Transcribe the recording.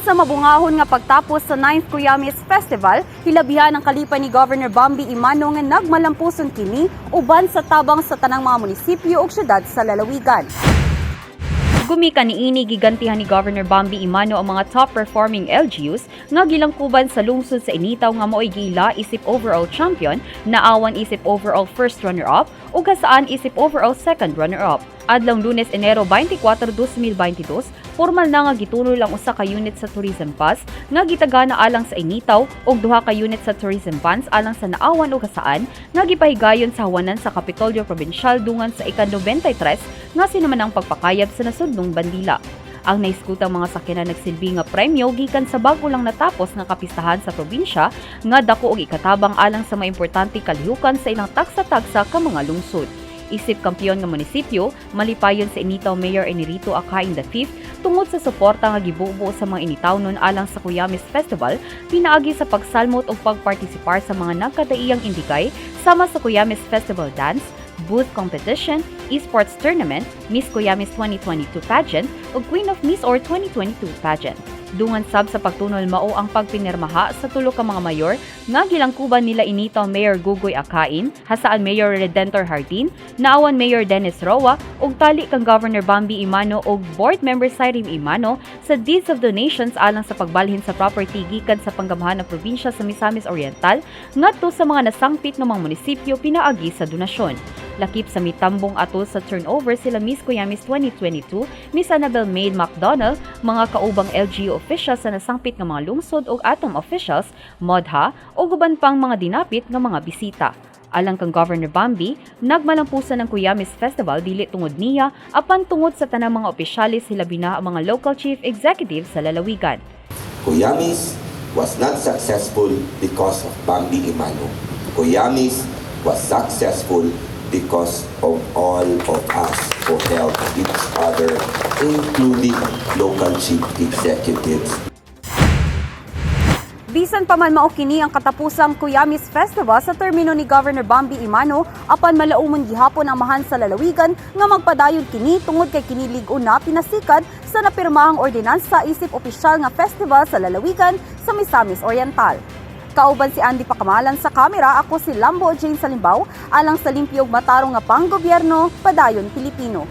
sa mabungahon nga pagtapos sa 9th Cuyamis Festival, hilabihan ang kalipay ni Governor Bambi Imano nga nagmalampuson kini uban sa tabang sa tanang mga munisipyo ug syudad sa lalawigan. Gumikan niini gigantihan ni Governor Bambi Imano ang mga top-performing LGUs nga gilangkuban sa lungsod sa Initaw nga mo'y giila isip overall champion, naawan isip overall first runner-up ug kasaan isip overall second runner-up. Adlong Lunes, Enero 24, 2022, formal na nga gitunol ang usa ka unit sa tourism pass nga gitagana alang sa Initaw ug duha ka unit sa tourism funds alang sa naawan ug kasaan nga gipahigayon sa hawanan sa Kapitolyo Provincial dungan sa ika-93 nga sinamanang pagpakayab sa nasudnong bandila. Ang naiskutang mga sakyanan nagsilbi nga premyo gikan sa bago lang natapos nga kapistahan sa probinsya nga dako og ikatabang alang sa mga importante kalihukan sa ilang tagsa-tagsa ka mga lungsod. Isip kampiyon nga munisipyo, malipayon sa Initaw Mayor Enrique Acain V tungod sa suporta nga gibubuo sa mga Initawnon alang sa Cuyamis Festival, pinaagi sa pagsalmot o pagpartisipar sa mga nagkadaiyang indikay sama sa Cuyamis Festival Dance, Booth Competition, Esports Tournament, Miss Cuyamis 2022 Pageant ug Queen of Miss or 2022 Pageant. Dungan sab sa pagtunol mao ang pagpinirmaha sa tulo ka mga mayor nga gilangkuban nila Initaw Mayor Gugoy Acain, hasaan Mayor Redentor Hardin, naawan Mayor Dennis Roa ug tali kang Governor Bambi Imano ug Board Member Cyrene Imano sa deeds of donations alang sa pagbalhin sa property gikan sa panggamhanan ng probinsya sa Misamis Oriental ngadto sa mga nasangpit nga mga munisipyo pinaagi sa donasyon. Lakip sa mitambong atol sa turnover sila Miss Cuyamis 2022, Miss Annabel Maid McDonald, mga kaubang LGU officials sa nasangpit nga mga lungsod ug atom officials, MODHA ug uban pang mga dinapit nga mga bisita. Alang kang Governor Bambi, nagmalampusan ng Cuyamis Festival dili tungod niya apan tungod sa tanang mga opisyalis hilabi na ang mga local chief executives sa lalawigan. Cuyamis was not successful because of Bambi Imano. Cuyamis was successful because of all of us who help each other, including local chief executives. Bisan pa man mao kini ang katapusang Cuyamis Festival sa termino ni Governor Bambi Imano, apan malaumon gihapon ang mahan sa lalawigan nga magpadayon kini tungod kay kini lig-on na pinasikat sa napirmahang ordinansa isip opisyal nga festival sa lalawigan sa Misamis Oriental. Kauban si Andy Pacamalan sa kamera, ako si Lambo Jane Salimbaw, alang sa limpyog matarong nga panggobyerno, padayon Pilipino.